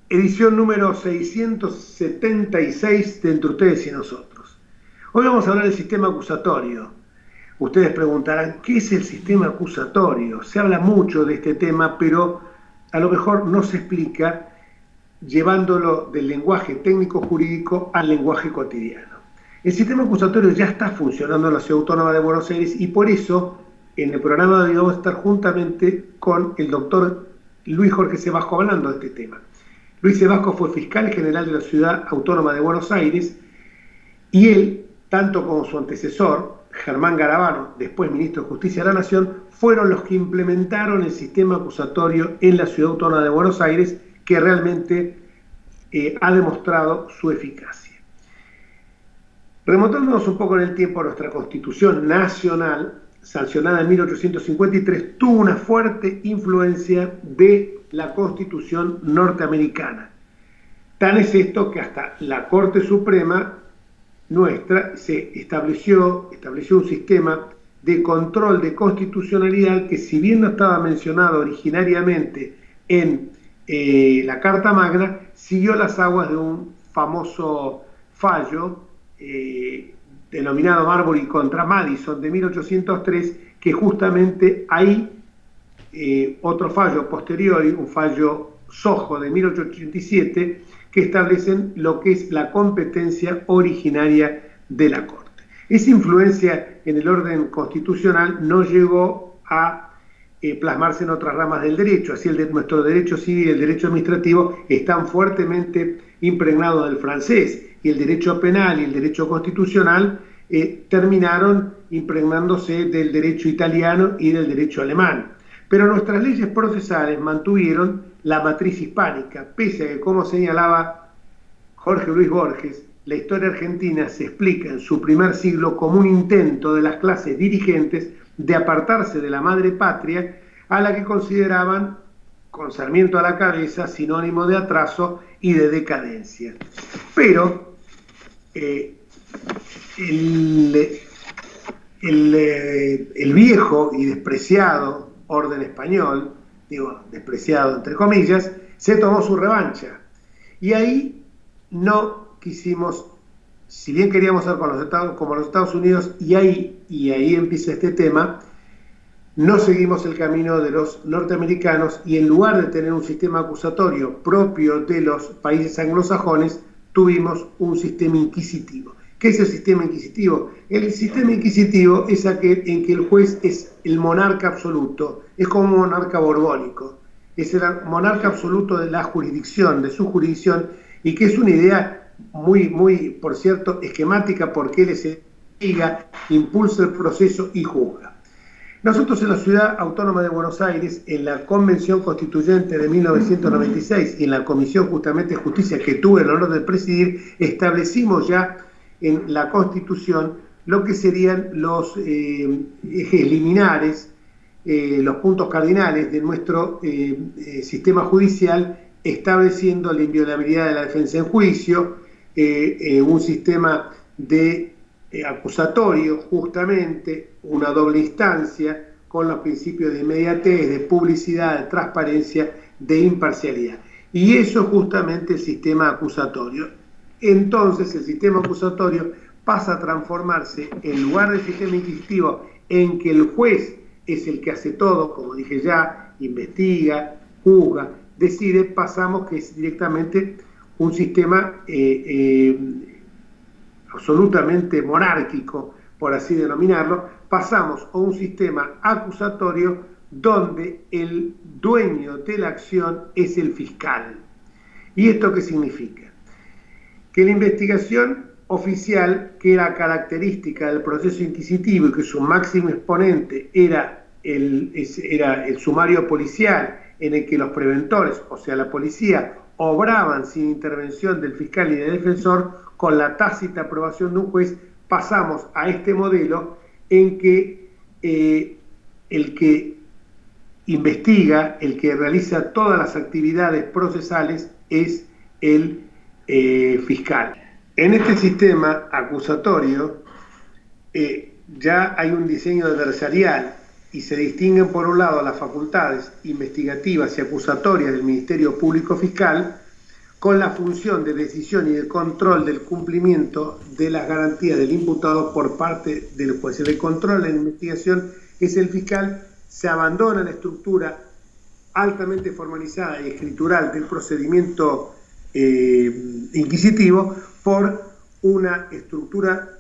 Edición número 676 de Entre Ustedes y Nosotros. Hoy vamos a hablar del sistema acusatorio. Ustedes preguntarán, ¿qué es el sistema acusatorio? Se habla mucho de este tema, pero a lo mejor no se explica llevándolo del lenguaje técnico-jurídico al lenguaje cotidiano. El sistema acusatorio ya está funcionando en la Ciudad Autónoma de Buenos Aires y por eso en el programa de hoy vamos a estar juntamente con el doctor Luis Jorge Sebasco hablando de este tema. Luis Sebasco fue fiscal general de la Ciudad Autónoma de Buenos Aires y él, tanto como su antecesor, Germán Garabano, después ministro de Justicia de la Nación, fueron los que implementaron el sistema acusatorio en la Ciudad Autónoma de Buenos Aires, que realmente ha demostrado su eficacia. Remontándonos un poco en el tiempo, nuestra Constitución Nacional, sancionada en 1853, tuvo una fuerte influencia de la Constitución norteamericana. Tan es esto que hasta la Corte Suprema nuestra se estableció un sistema de control de constitucionalidad que, si bien no estaba mencionado originariamente en la Carta Magna, siguió las aguas de un famoso fallo denominado Marbury contra Madison de 1803, que justamente ahí otro fallo posterior, un fallo Sojo de 1887, que establecen lo que es la competencia originaria de la Corte. Esa influencia en el orden constitucional no llegó a plasmarse en otras ramas del derecho, así nuestro derecho civil y el derecho administrativo están fuertemente impregnados del francés, y el derecho penal y el derecho constitucional terminaron impregnándose del derecho italiano y del derecho alemán. Pero nuestras leyes procesales mantuvieron la matriz hispánica, pese a que, como señalaba Jorge Luis Borges, la historia argentina se explica en su primer siglo como un intento de las clases dirigentes de apartarse de la madre patria, a la que consideraban, con Sarmiento a la cabeza, sinónimo de atraso y de decadencia. Pero el viejo y despreciado orden español, digo, despreciado entre comillas, se tomó su revancha. Y ahí no quisimos, si bien queríamos ser como los Estados Unidos, y ahí empieza este tema, no seguimos el camino de los norteamericanos y en lugar de tener un sistema acusatorio propio de los países anglosajones, tuvimos un sistema inquisitivo. ¿Qué es el sistema inquisitivo? El sistema inquisitivo es aquel en que el juez es el monarca absoluto, es como un monarca borbónico, es el monarca absoluto de la jurisdicción, de su jurisdicción, y que es una idea muy, por cierto, esquemática, porque él se diga, impulsa el proceso y juzga. Nosotros en la Ciudad Autónoma de Buenos Aires, en la Convención Constituyente de 1996 y en la Comisión justamente de Justicia que tuve el honor de presidir, establecimos ya en la Constitución lo que serían los ejes liminares, los puntos cardinales de nuestro sistema judicial, estableciendo la inviolabilidad de la defensa en juicio, un sistema de acusatorio, justamente una doble instancia con los principios de inmediatez, de publicidad, de transparencia, de imparcialidad. Y eso es justamente el sistema acusatorio. Entonces el sistema acusatorio pasa a transformarse, en lugar del sistema inquisitivo, en que el juez es el que hace todo, como dije ya, investiga, juzga, decide, pasamos que es directamente un sistema absolutamente monárquico, por así denominarlo, pasamos a un sistema acusatorio donde el dueño de la acción es el fiscal. ¿Y esto qué significa? Que la investigación oficial, que era característica del proceso inquisitivo y que su máximo exponente era el sumario policial, en el que los preventores, o sea la policía, obraban sin intervención del fiscal y del defensor, con la tácita aprobación de un juez, pasamos a este modelo en que el que investiga, el que realiza todas las actividades procesales es el fiscal. En este sistema acusatorio ya hay un diseño adversarial y se distinguen por un lado las facultades investigativas y acusatorias del Ministerio Público Fiscal con la función de decisión y de control del cumplimiento de las garantías del imputado por parte del juez. El control de la investigación es el fiscal, se abandona la estructura altamente formalizada y escritural del procedimiento inquisitivo por una estructura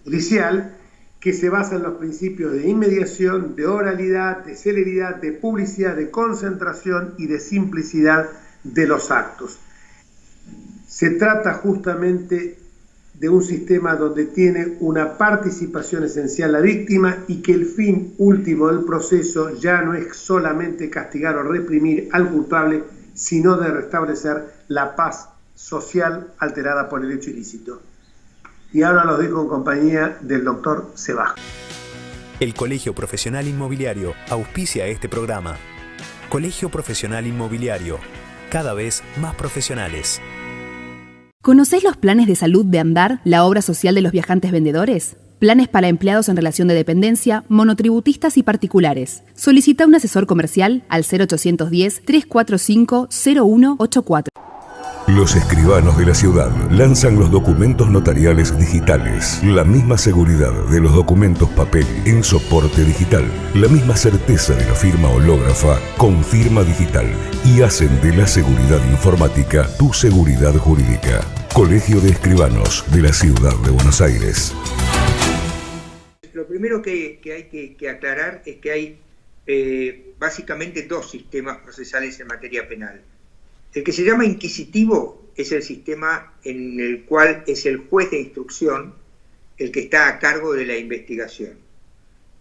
judicial que se basa en los principios de inmediación, de oralidad, de celeridad, de publicidad, de concentración y de simplicidad de los actos. Se trata justamente de un sistema donde tiene una participación esencial la víctima y que el fin último del proceso ya no es solamente castigar o reprimir al culpable, sino de restablecer la paz social alterada por el hecho ilícito. Y ahora los dejo en compañía del doctor Sebaj. El Colegio Profesional Inmobiliario auspicia este programa. Colegio Profesional Inmobiliario, cada vez más profesionales. ¿Conocés los planes de salud de Andar, la obra social de los viajantes vendedores? Planes para empleados en relación de dependencia, monotributistas y particulares. Solicita un asesor comercial al 0810-345-0184. Los escribanos de la ciudad lanzan los documentos notariales digitales. La misma seguridad de los documentos papel en soporte digital. La misma certeza de la firma hológrafa con firma digital. Y hacen de la seguridad informática tu seguridad jurídica. Colegio de Escribanos de la Ciudad de Buenos Aires. Lo primero que hay que aclarar es que hay básicamente dos sistemas procesales en materia penal. El que se llama inquisitivo es el sistema en el cual es el juez de instrucción el que está a cargo de la investigación.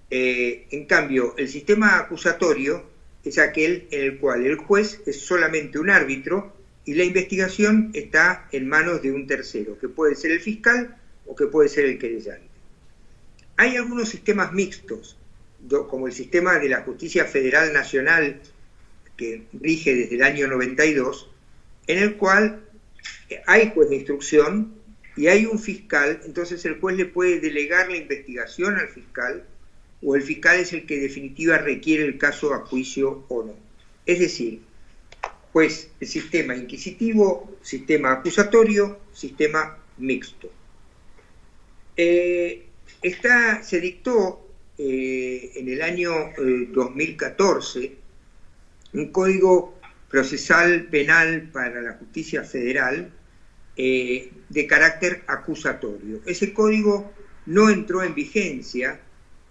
En cambio, el sistema acusatorio es aquel en el cual el juez es solamente un árbitro y la investigación está en manos de un tercero, que puede ser el fiscal o que puede ser el querellante. Hay algunos sistemas mixtos, como el sistema de la Justicia Federal Nacional, que rige desde el año 92, en el cual hay juez de instrucción y hay un fiscal, entonces el juez le puede delegar la investigación al fiscal, o el fiscal es el que en definitiva requiere el caso a juicio o no. Es decir, pues el sistema inquisitivo, sistema acusatorio, sistema mixto. Se dictó en el año 2014 un código procesal penal para la justicia federal de carácter acusatorio. Ese código no entró en vigencia,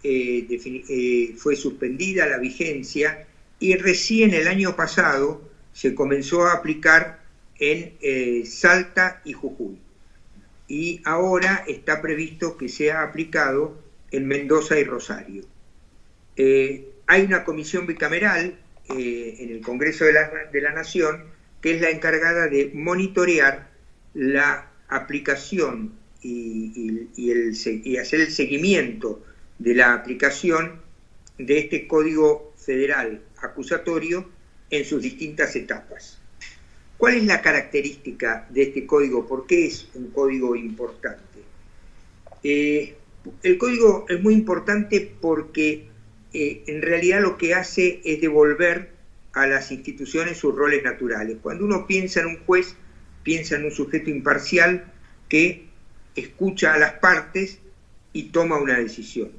fue suspendida la vigencia y recién el año pasado se comenzó a aplicar en Salta y Jujuy. Y ahora está previsto que sea aplicado en Mendoza y Rosario. Hay una comisión bicameral en el Congreso de la Nación, que es la encargada de monitorear la aplicación y hacer el seguimiento de la aplicación de este Código Federal acusatorio en sus distintas etapas. ¿Cuál es la característica de este código? ¿Por qué es un código importante? El código es muy importante porque en realidad lo que hace es devolver a las instituciones sus roles naturales. Cuando uno piensa en un juez, piensa en un sujeto imparcial que escucha a las partes y toma una decisión.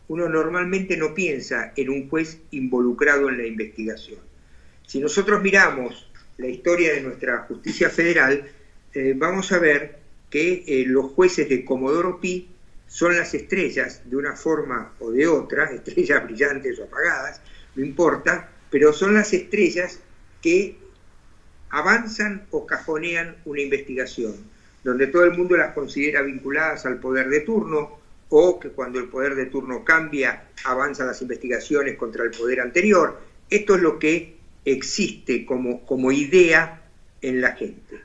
Uno normalmente no piensa en un juez involucrado en la investigación. Si nosotros miramos la historia de nuestra justicia federal, vamos a ver que los jueces de Comodoro Pi son las estrellas de una forma o de otra, estrellas brillantes o apagadas, no importa, pero son las estrellas que avanzan o cajonean una investigación, donde todo el mundo las considera vinculadas al poder de turno, o que cuando el poder de turno cambia, avanzan las investigaciones contra el poder anterior. Esto es lo que existe como idea en la gente.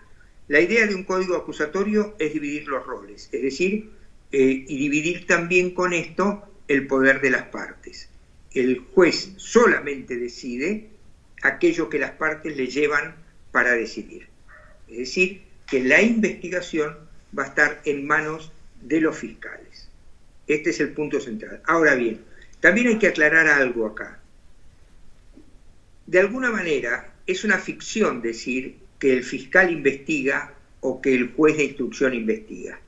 La idea de un código acusatorio es dividir los roles, es decir, y dividir también con esto el poder de las partes. el juez solamente decide aquello que las partes le llevan para decidir. Es decir, que la investigación va a estar en manos de los fiscales. Este es el punto central. Ahora bien, también hay que aclarar algo acá. De alguna manera, es una ficción decir que el fiscal investiga o que el juez de instrucción investiga.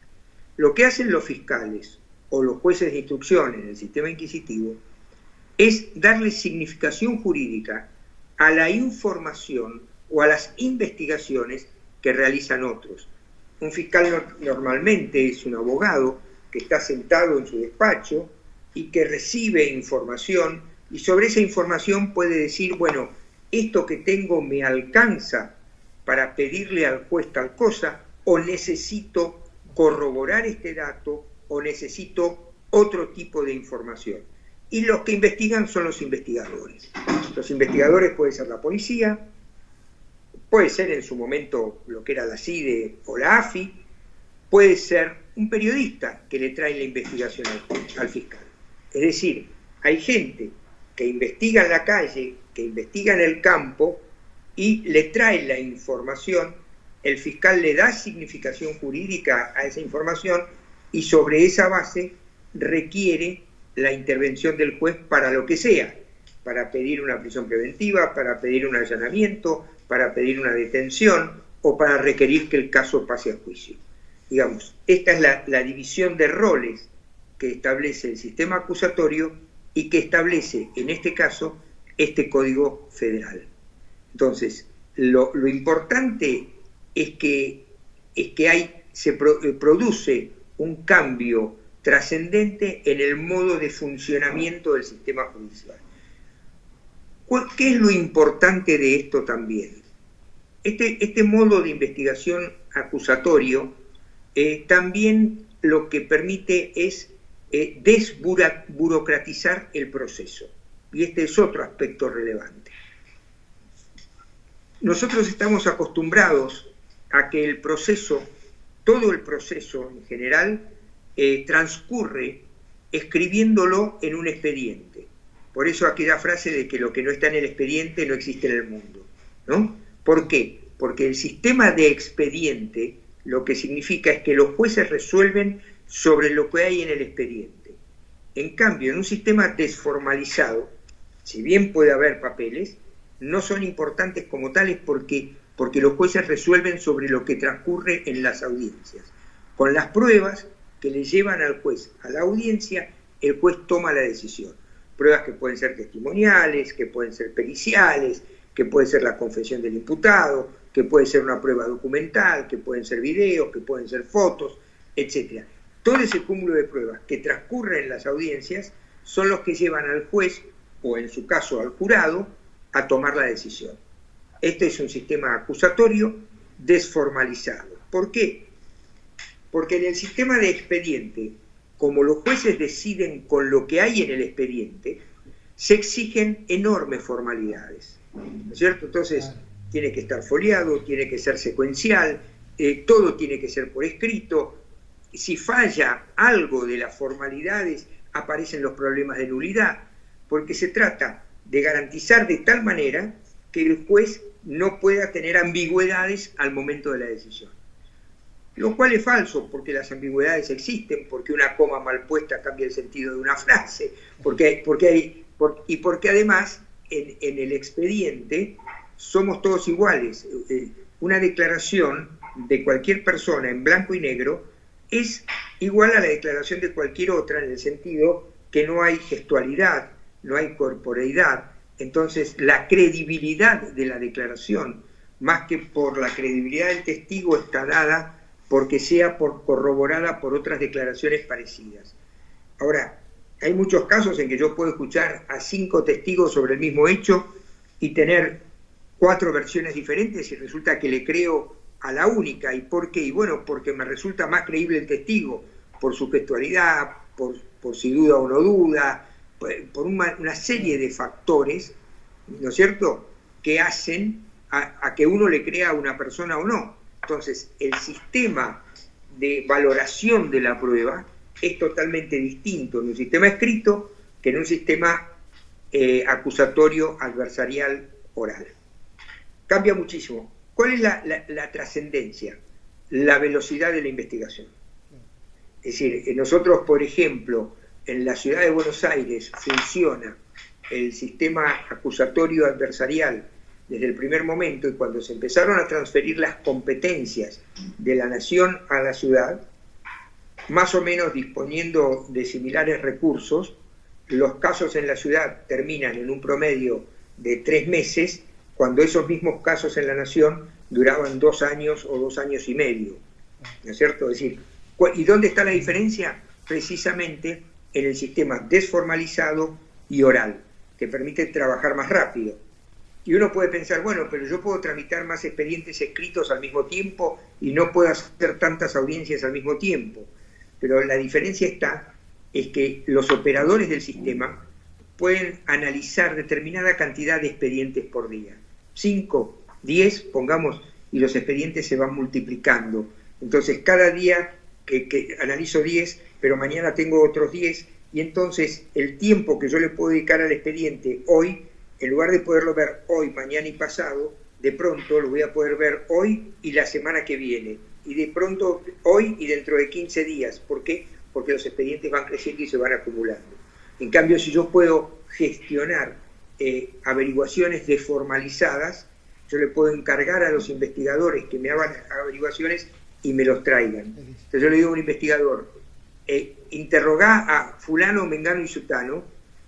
Lo que hacen los fiscales o los jueces de instrucción en el sistema inquisitivo es darle significación jurídica a la información o a las investigaciones que realizan otros. Un fiscal normalmente es un abogado que está sentado en su despacho y que recibe información, y sobre esa información puede decir, bueno, esto que tengo me alcanza para pedirle al juez tal cosa, o necesito corroborar este dato, o necesito otro tipo de información. Y los que investigan son los investigadores. Los investigadores puede ser la policía, puede ser en su momento lo que era la CIDE o la AFI, puede ser un periodista que le trae la investigación al fiscal. Es decir, hay gente que investiga en la calle, que investiga en el campo y le trae la información, el fiscal le da significación jurídica a esa información y sobre esa base requiere la intervención del juez para lo que sea, para pedir una prisión preventiva, para pedir un allanamiento, para pedir una detención o para requerir que el caso pase a juicio. Digamos, esta es la división de roles que establece el sistema acusatorio y que establece, en este caso, este Código Federal. Entonces, lo importante es que se produce un cambio trascendente en el modo de funcionamiento del sistema judicial. ¿Qué es lo importante de esto también? Este modo de investigación acusatorio también lo que permite es desburocratizar el proceso. Y este es otro aspecto relevante. Nosotros estamos acostumbrados a que el proceso, todo el proceso en general, transcurre escribiéndolo en un expediente. Por eso aquella frase de que lo que no está en el expediente no existe en el mundo, ¿no? ¿Por qué? Porque el sistema de expediente lo que significa es que los jueces resuelven sobre lo que hay en el expediente. En cambio, en un sistema desformalizado, si bien puede haber papeles, no son importantes como tales porque los jueces resuelven sobre lo que transcurre en las audiencias. Con las pruebas que le llevan al juez a la audiencia, el juez toma la decisión. Pruebas que pueden ser testimoniales, que pueden ser periciales, que puede ser la confesión del imputado, que puede ser una prueba documental, que pueden ser videos, que pueden ser fotos, etc. Todo ese cúmulo de pruebas que transcurren en las audiencias son los que llevan al juez, o en su caso al jurado, a tomar la decisión. Este es un sistema acusatorio desformalizado. ¿Por qué? Porque en el sistema de expediente, como los jueces deciden con lo que hay en el expediente, se exigen enormes formalidades, ¿no es cierto? Entonces, tiene que estar foliado, tiene que ser secuencial, todo tiene que ser por escrito. Si falla algo de las formalidades, aparecen los problemas de nulidad, porque se trata de garantizar de tal manera que el juez no pueda tener ambigüedades al momento de la decisión. Lo cual es falso, porque las ambigüedades existen, porque una coma mal puesta cambia el sentido de una frase, porque además en el expediente somos todos iguales. Una declaración de cualquier persona en blanco y negro es igual a la declaración de cualquier otra, en el sentido que no hay gestualidad, no hay corporeidad. Entonces, la credibilidad de la declaración, más que por la credibilidad del testigo, está dada porque sea corroborada por otras declaraciones parecidas. Ahora, hay muchos casos en que yo puedo escuchar a 5 testigos sobre el mismo hecho y tener 4 versiones diferentes y resulta que le creo a la única. ¿Y por qué? Y bueno, porque me resulta más creíble el testigo, por su gestualidad, por si duda o no duda, por una serie de factores, ¿no es cierto?, que hacen a que uno le crea a una persona o no. Entonces, el sistema de valoración de la prueba es totalmente distinto en un sistema escrito que en un sistema acusatorio adversarial oral. Cambia muchísimo. ¿Cuál es la trascendencia? La velocidad de la investigación. Es decir, nosotros, por ejemplo, en la ciudad de Buenos Aires funciona el sistema acusatorio adversarial desde el primer momento, y cuando se empezaron a transferir las competencias de la nación a la ciudad, más o menos disponiendo de similares recursos, los casos en la ciudad terminan en un promedio de 3 meses, cuando esos mismos casos en la nación duraban 2 años o 2 años y medio. ¿No es cierto? Es decir, ¿y dónde está la diferencia? Precisamente en el sistema desformalizado y oral, que permite trabajar más rápido. Y uno puede pensar, bueno, pero yo puedo tramitar más expedientes escritos al mismo tiempo y no puedo hacer tantas audiencias al mismo tiempo. Pero la diferencia es que los operadores del sistema pueden analizar determinada cantidad de expedientes por día. 5, 10, pongamos, y los expedientes se van multiplicando. Entonces, cada día que analizo 10, pero mañana tengo otros 10, y entonces el tiempo que yo le puedo dedicar al expediente hoy, en lugar de poderlo ver hoy, mañana y pasado, de pronto lo voy a poder ver hoy y la semana que viene, y de pronto hoy y dentro de 15 días. ¿Por qué? Porque los expedientes van creciendo y se van acumulando. En cambio, si yo puedo gestionar averiguaciones desformalizadas, yo le puedo encargar a los investigadores que me hagan averiguaciones y me los traigan. Entonces yo le digo a un investigador, interrogá a fulano, mengano y sutano,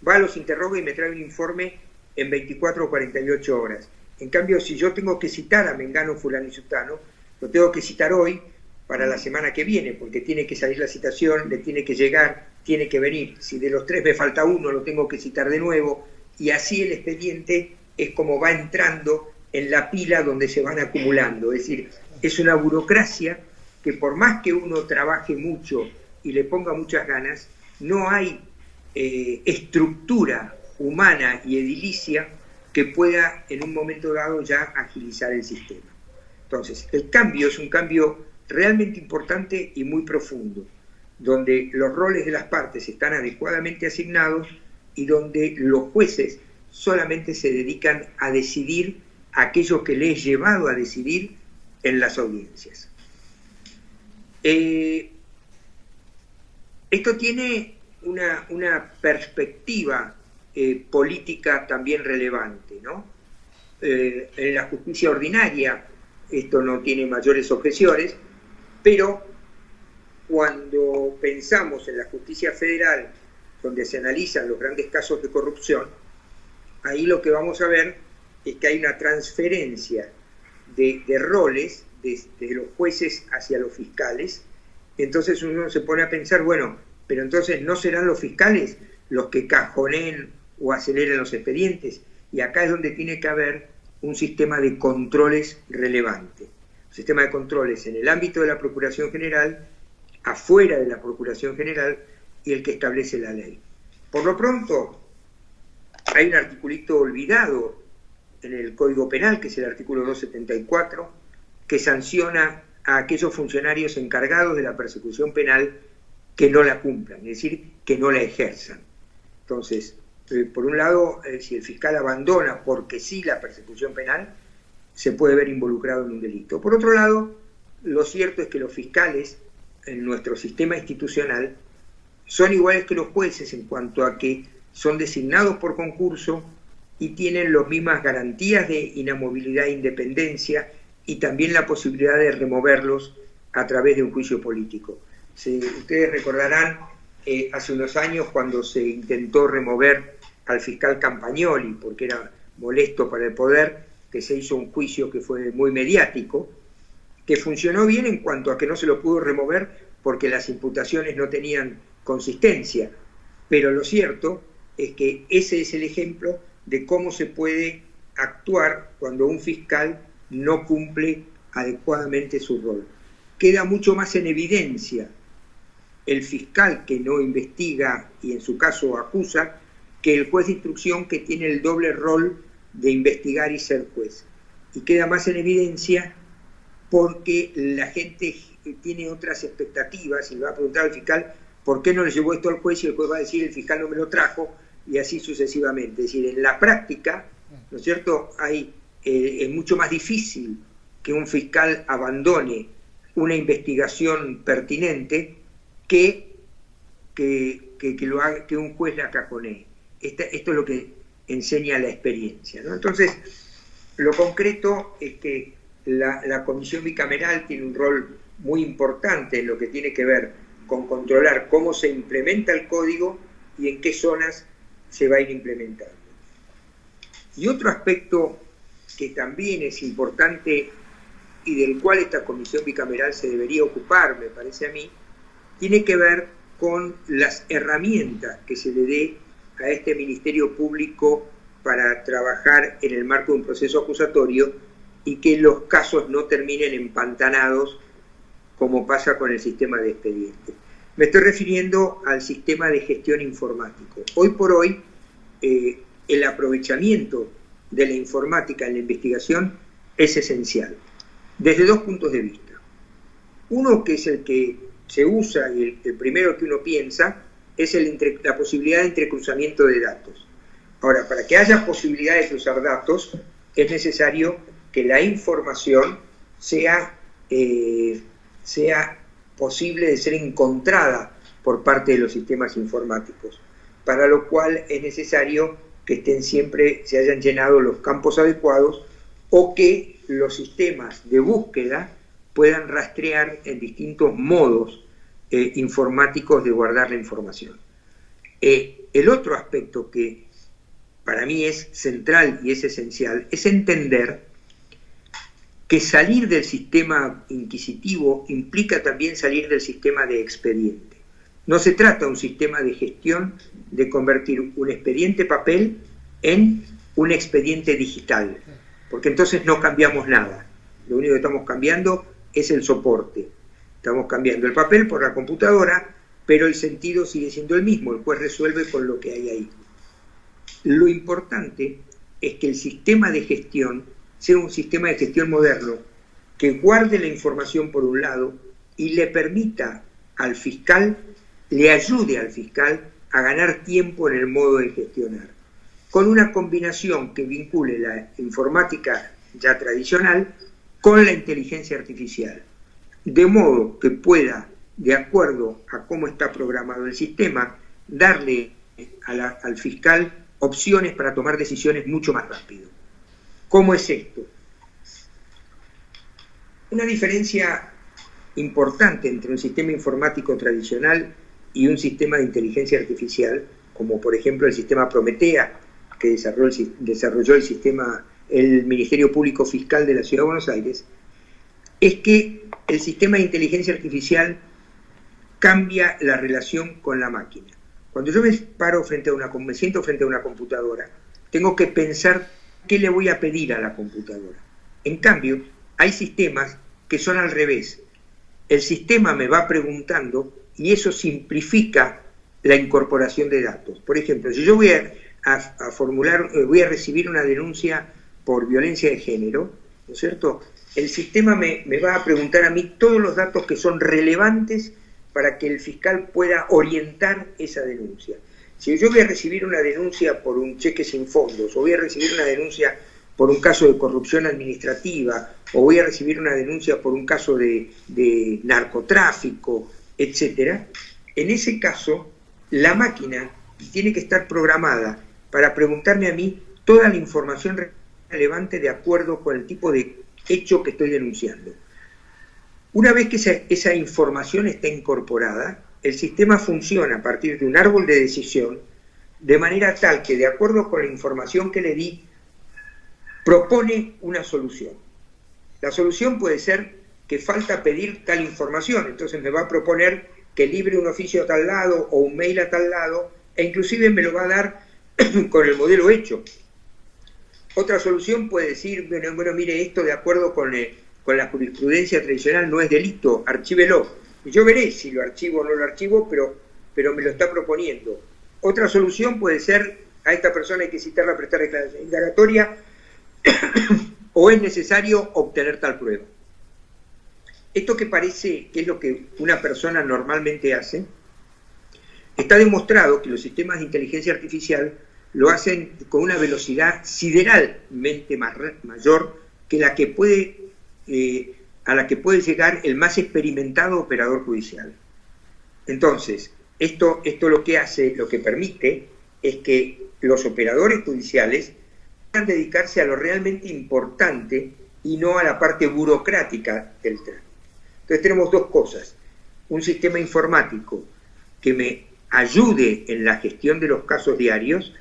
va, los interroga y me trae un informe en 24 o 48 horas. En cambio, si yo tengo que citar a mengano, fulano y sutano, lo tengo que citar hoy para la semana que viene, porque tiene que salir la citación, le tiene que llegar, tiene que venir. Si de los 3 me falta uno, lo tengo que citar de nuevo, y así el expediente es como va entrando en la pila donde se van acumulando. Es decir, es una burocracia que por más que uno trabaje mucho y le ponga muchas ganas, no hay estructura humana y edilicia que pueda en un momento dado ya agilizar el sistema. Entonces, el cambio es un cambio realmente importante y muy profundo, donde los roles de las partes están adecuadamente asignados y donde los jueces solamente se dedican a decidir aquello que les he llevado a decidir en las audiencias. Esto tiene una perspectiva política también relevante, ¿no? En la justicia ordinaria esto no tiene mayores objeciones, pero cuando pensamos en la justicia federal, donde se analizan los grandes casos de corrupción, ahí lo que vamos a ver es que hay una transferencia de roles de los jueces hacia los fiscales. Entonces uno se pone a pensar, bueno, pero entonces ¿no serán los fiscales los que cajoneen o aceleren los expedientes? Y acá es donde tiene que haber un sistema de controles relevante. Un sistema de controles en el ámbito de la Procuración General, afuera de la Procuración General, y el que establece la ley. Por lo pronto, hay un articulito olvidado en el Código Penal, que es el artículo 274, que sanciona a aquellos funcionarios encargados de la persecución penal que no la cumplan, es decir, que no la ejerzan. Entonces, por un lado, si el fiscal abandona porque sí la persecución penal, se puede ver involucrado en un delito. Por otro lado, lo cierto es que los fiscales en nuestro sistema institucional son iguales que los jueces en cuanto a que son designados por concurso y tienen las mismas garantías de inamovilidad e independencia y también la posibilidad de removerlos a través de un juicio político. Ustedes recordarán hace unos años cuando se intentó remover al fiscal Campagnoli porque era molesto para el poder, que se hizo un juicio que fue muy mediático, que funcionó bien en cuanto a que no se lo pudo remover porque las imputaciones no tenían consistencia, pero lo cierto es que ese es el ejemplo de cómo se puede actuar cuando un fiscal no cumple adecuadamente su rol. Queda mucho más en evidencia el fiscal que no investiga y en su caso acusa que el juez de instrucción que tiene el doble rol de investigar y ser juez. Y queda más en evidencia porque la gente tiene otras expectativas y le va a preguntar al fiscal ¿por qué no le llevó esto al juez? Y el juez va a decir el fiscal no me lo trajo y así sucesivamente. Es decir, en la práctica, ¿no es cierto?, es mucho más difícil que un fiscal abandone una investigación pertinente que un juez la cajonee. Esto es lo que enseña la experiencia, ¿no? Entonces, lo concreto es que la comisión bicameral tiene un rol muy importante en lo que tiene que ver con controlar cómo se implementa el código y en qué zonas se va a ir implementando. Y otro aspecto que también es importante y del cual esta comisión bicameral se debería ocupar, me parece a mí, tiene que ver con las herramientas que se le dé a este Ministerio Público para trabajar en el marco de un proceso acusatorio y que los casos no terminen empantanados como pasa con el sistema de expedientes. Me estoy refiriendo al sistema de gestión informático. Hoy por hoy, el aprovechamiento de la informática en la investigación es esencial, desde dos puntos de vista. Uno, que es el que se usa y el primero que uno piensa, es la posibilidad de entrecruzamiento de datos. Ahora, para que haya posibilidad de cruzar datos, es necesario que la información sea posible de ser encontrada por parte de los sistemas informáticos, para lo cual es necesario que se hayan llenado los campos adecuados o que los sistemas de búsqueda puedan rastrear en distintos modos informáticos de guardar la información. El otro aspecto que para mí es central y es esencial es entender que salir del sistema inquisitivo implica también salir del sistema de expediente. No se trata de un sistema de gestión de convertir un expediente papel en un expediente digital, porque entonces no cambiamos nada. Lo único que estamos cambiando es el soporte. Estamos cambiando el papel por la computadora, pero el sentido sigue siendo el mismo. El juez resuelve con lo que hay ahí. Lo importante es que el sistema de gestión sea un sistema de gestión moderno que guarde la información por un lado y le permita al fiscal, le ayude al fiscal a ganar tiempo en el modo de gestionar, con una combinación que vincule la informática ya tradicional con la inteligencia artificial, de modo que pueda, de acuerdo a cómo está programado el sistema, darle al fiscal opciones para tomar decisiones mucho más rápido. ¿Cómo es esto? Una diferencia importante entre un sistema informático tradicional y un sistema de inteligencia artificial, como por ejemplo el sistema Prometea, que desarrolló el Ministerio Público Fiscal de la Ciudad de Buenos Aires, es que el sistema de inteligencia artificial cambia la relación con la máquina. Cuando yo me siento frente a una computadora, tengo que pensar qué le voy a pedir a la computadora. En cambio, hay sistemas que son al revés. El sistema me va preguntando y eso simplifica la incorporación de datos. Por ejemplo, si yo voy a recibir una denuncia por violencia de género, ¿no es cierto? El sistema me va a preguntar a mí todos los datos que son relevantes para que el fiscal pueda orientar esa denuncia. Si yo voy a recibir una denuncia por un cheque sin fondos, o voy a recibir una denuncia por un caso de corrupción administrativa, o voy a recibir una denuncia por un caso de narcotráfico, etc., en ese caso, la máquina tiene que estar programada para preguntarme a mí toda la información relevante de acuerdo con el tipo de hecho que estoy denunciando. Una vez que esa información está incorporada, el sistema funciona a partir de un árbol de decisión, de manera tal que, de acuerdo con la información que le di, propone una solución. La solución puede ser que falta pedir tal información, entonces me va a proponer que libre un oficio a tal lado o un mail a tal lado, e inclusive me lo va a dar con el modelo hecho. Otra solución puede decir, bueno, mire, esto de acuerdo con la jurisprudencia tradicional no es delito, archívelo. Y yo veré si lo archivo o no lo archivo, pero me lo está proponiendo. Otra solución puede ser, a esta persona hay que citarla a prestar declaración indagatoria, o es necesario obtener tal prueba. Esto que parece que es lo que una persona normalmente hace, Está demostrado que los sistemas de inteligencia artificial lo hacen con una velocidad sideralmente mayor que la que puede, a la que puede llegar el más experimentado operador judicial. Entonces, esto lo que hace, lo que permite, es que los operadores judiciales puedan dedicarse a lo realmente importante y no a la parte burocrática del trámite. Entonces tenemos dos cosas: un sistema informático que me ayude en la gestión de los casos diarios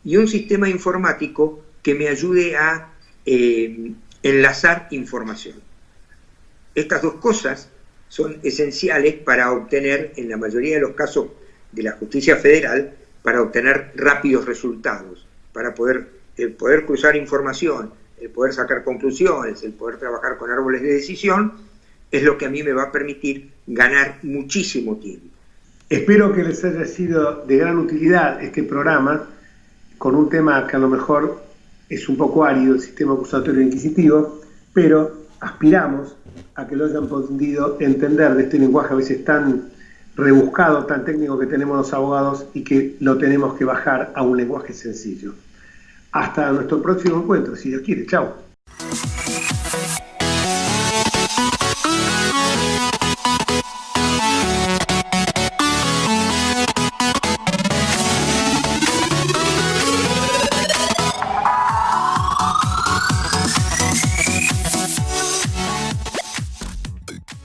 y un sistema informático que me ayude a enlazar información. Estas dos cosas son esenciales para obtener, en la mayoría de los casos de la justicia federal, para obtener rápidos resultados, para poder cruzar información, el poder sacar conclusiones, el poder trabajar con árboles de decisión, es lo que a mí me va a permitir ganar muchísimo tiempo. Espero que les haya sido de gran utilidad este programa, con un tema que a lo mejor es un poco árido, el sistema acusatorio inquisitivo, pero aspiramos a que lo hayan podido entender de este lenguaje a veces tan rebuscado, tan técnico que tenemos los abogados y que lo tenemos que bajar a un lenguaje sencillo. Hasta nuestro próximo encuentro, si Dios quiere. Chao.